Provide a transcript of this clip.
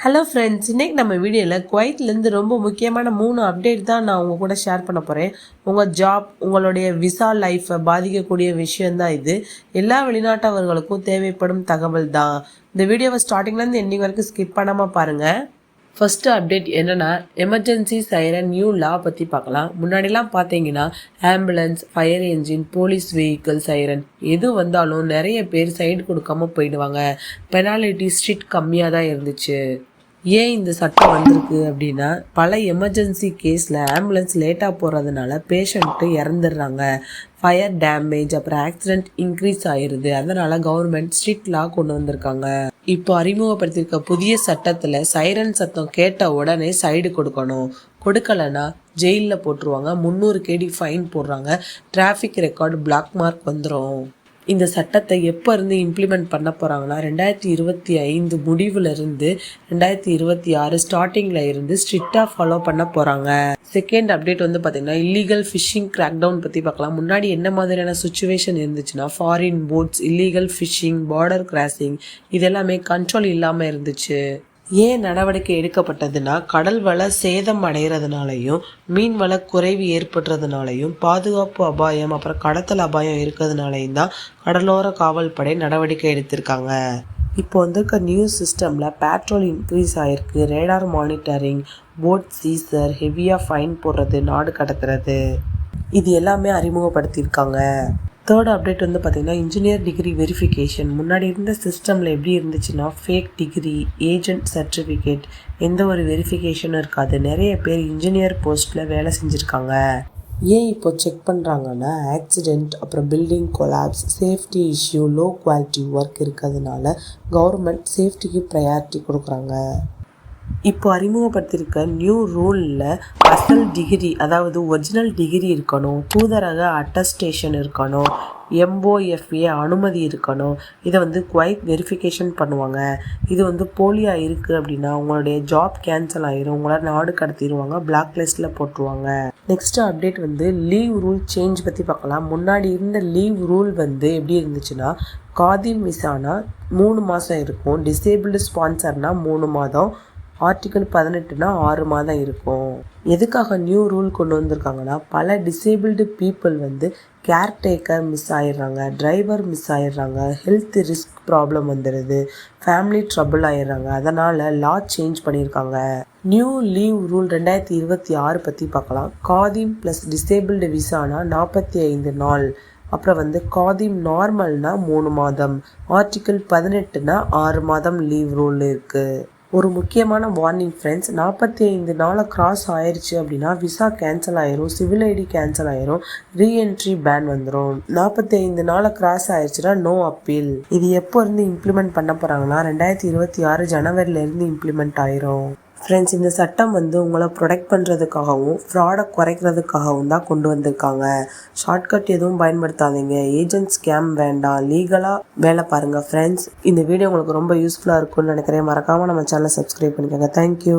Hello friends, இன்றைக்கி நம்ம வீடியோவில் குவைத்லேருந்து ரொம்ப முக்கியமான 3 அப்டேட் தான் நான் உங்கள் கூட ஷேர் பண்ண போகிறேன். உங்கள் ஜாப், உங்களுடைய விசா லைஃப்பை பாதிக்கக்கூடிய விஷயந்தான் இது. எல்லா வெளிநாட்டவர்களுக்கும் தேவைப்படும் தகவல் தான். இந்த வீடியோவை ஸ்டார்டிங்லேருந்து எண்டிங் வரைக்கும் ஸ்கிப் பண்ணாமல் பாருங்கள். ஃபஸ்ட்டு அப்டேட் என்னென்னா, எமர்ஜென்சி சைரன் நியூ லா பற்றி பார்க்கலாம். முன்னாடிலாம் பார்த்தீங்கன்னா ambulance, fire engine, police vehicle siren எது வந்தாலும் நிறைய பேர் சைடு கொடுக்காம போயிடுவாங்க. பெனாலிட்டி ஸ்ட்ரிக்ட் கம்மியாக தான் இருந்துச்சு. ஏன் இந்த சட்டம் வந்திருக்கு அப்படின்னா, பல எமர்ஜென்சி கேஸில் ஆம்புலன்ஸ் லேட்டாக போகிறதுனால பேஷண்ட்டு இறந்துடுறாங்க. ஃபயர் டேமேஜ் அப்புறம் ஆக்சிடென்ட் இன்க்ரீஸ் ஆயிடுது. அதனால் கவர்மெண்ட் ஸ்ட்ரிக்ட் லா கொண்டு வந்திருக்காங்க. இப்போ அறிமுகப்படுத்தியிருக்க புதிய சட்டத்தில் சைரன் சத்தம் கேட்ட உடனே சைடு கொடுக்கணும். கொடுக்கலன்னா ஜெயிலில் போட்டுருவாங்க. 300 KD ஃபைன் போடுறாங்க. டிராஃபிக் ரெக்கார்டு பிளாக் மார்க் வந்துடும். இந்த சட்டத்தை எப்போ இருந்து இம்ப்ளிமெண்ட் பண்ண போகிறாங்கன்னா, 2025 முடிவுலேருந்து 2026 ஸ்டார்டிங்கில் இருந்து ஸ்ட்ரிக்டாக ஃபாலோ பண்ண போகிறாங்க. செகண்ட் அப்டேட் வந்து பார்த்திங்கன்னா, இல்லீகல் ஃபிஷிங் கிராக்டவுன் பற்றி பார்க்கலாம். முன்னாடி என்ன மாதிரியான சுச்சுவேஷன் இருந்துச்சுன்னா, foreign boats, illegal fishing, border crossing இதெல்லாமே கண்ட்ரோல் இல்லாமல் இருந்துச்சு. ஏன் நடவடிக்கை எடுக்கப்பட்டதுன்னா, கடல் வள சேதம் அடைகிறதுனாலையும், மீன் வள குறைவு ஏற்படுறதுனாலையும், பாதுகாப்பு அபாயம் அப்புறம் கடத்தல் அபாயம் இருக்கிறதுனாலையும் தான் கடலோர காவல்படை நடவடிக்கை எடுத்திருக்காங்க. இப்போ வந்திருக்க நியூ சிஸ்டமில் பேட்ரோல் இன்க்ரீஸ் ஆகிருக்கு, ரேடார் மானிட்டரிங், போட் சீசர், ஹெவியாக ஃபைன் போடுறது, நாடு கடத்துறது, இது எல்லாமே அறிமுகப்படுத்தியிருக்காங்க. தேர்ட் அப்டேட் வந்து பார்த்திங்கன்னா, இன்ஜினியர் டிகிரி வெரிஃபிகேஷன். முன்னாடி இருந்த சிஸ்டமில் எப்படி இருந்துச்சுன்னா, ஃபேக் டிகிரி, ஏஜென்ட் சர்டிஃபிகேட், எந்த ஒரு வெரிஃபிகேஷனும் இருக்காது. நிறைய பேர் இன்ஜினியர் போஸ்ட்டில் வேலை செஞ்சுருக்காங்க. ஏன் இப்போ செக் பண்ணுறாங்கன்னா, ஆக்சிடெண்ட் அப்புறம் building collapse, safety issue, low quality work இருக்கிறதுனால கவர்மெண்ட் சேஃப்டிக்கு ப்ரையாரிட்டி கொடுக்குறாங்க. இப்போ அறிமுகப்படுத்தியிருக்க நியூ ரூலில் அசல் டிகிரி, அதாவது ஒரிஜினல் டிகிரி இருக்கணும், தூதரக அட்டஸ்டேஷன் இருக்கணும், MOFA அனுமதி இருக்கணும். இதை வந்து குவைத் வெரிஃபிகேஷன் பண்ணுவாங்க. இது வந்து போலியாக இருக்குது அப்படின்னா உங்களுடைய ஜாப் கேன்சல் ஆயிரும், உங்களை நாடு கடத்திடுவாங்க, பிளாக் லிஸ்ட்டில் போட்டுருவாங்க. நெக்ஸ்ட் அப்டேட் வந்து லீவ் ரூல் சேஞ்ச் பற்றி பார்க்கலாம். முன்னாடி இருந்த லீவ் ரூல் வந்து எப்படி இருந்துச்சுன்னா, காதிம் விசானா 3 மாதம் இருக்கும், டிசேபிள்டு ஸ்பான்சர்னா 3 மாதம், ஆர்டிக்கல் 18னா 6 மாதம் இருக்கும். எதுக்காக நியூ ரூல் கொண்டு வந்திருக்காங்கன்னா, பல டிசேபிள்டு பீப்புள் வந்து கேர்டேக்கர் மிஸ் ஆயிடுறாங்க, டிரைவர் மிஸ் ஆயிடுறாங்க, ஹெல்த் ரிஸ்க் ப்ராப்ளம் வந்துடுது, ஃபேமிலி ட்ரபிள் ஆயிடுறாங்க. அதனால் லா சேஞ்ச் பண்ணியிருக்காங்க. நியூ லீவ் ரூல் 2026 பற்றி பார்க்கலாம். காதிம் ப்ளஸ் டிசேபிள்டு விசானா 45 நாள், அப்புறம் வந்து காதிம் நார்மல்னா 3 மாதம், ஆர்டிக்கல் 18னா 6 மாதம் லீவ் ரூல் இருக்குது. ஒரு முக்கியமான வார்னிங் ஃப்ரெண்ட்ஸ், 45 நாளை கிராஸ் ஆயிடுச்சு அப்படின்னா விசா கேன்சல் ஆயிரும், சிவில் ஐடி கேன்சல் ஆயிரும், ரீஎன்ட்ரி பேன் வந்துடும். 45 நாளை கிராஸ் ஆயிடுச்சுன்னா நோ அப்பீல். இது எப்போ இருந்து இம்ப்ளிமெண்ட் பண்ண போகிறாங்கன்னா, 2026 ஜனவரியிலேருந்து இம்ப்ளிமெண்ட் ஆயிரும். ஃப்ரெண்ட்ஸ், இந்த சட்டம் வந்து உங்களை ப்ரொடெக்ட் பண்ணுறதுக்காகவும் ஃப்ராடை குறைக்கிறதுக்காகவும் தான் கொண்டு வந்திருக்காங்க. ஷார்ட்கட் எதுவும் பயன்படுத்தாதீங்க, ஏஜென்ட் ஸ்கேம் வேண்டாம், லீகலாக வேலை பாருங்கள். ஃப்ரெண்ட்ஸ், இந்த வீடியோ உங்களுக்கு ரொம்ப யூஸ்ஃபுல்லாக இருக்கும்னு நினைக்கிறேன். மறக்காமல் நம்ம சேனலை சப்ஸ்கிரைப் பண்ணிக்கோங்க. தேங்க்யூ.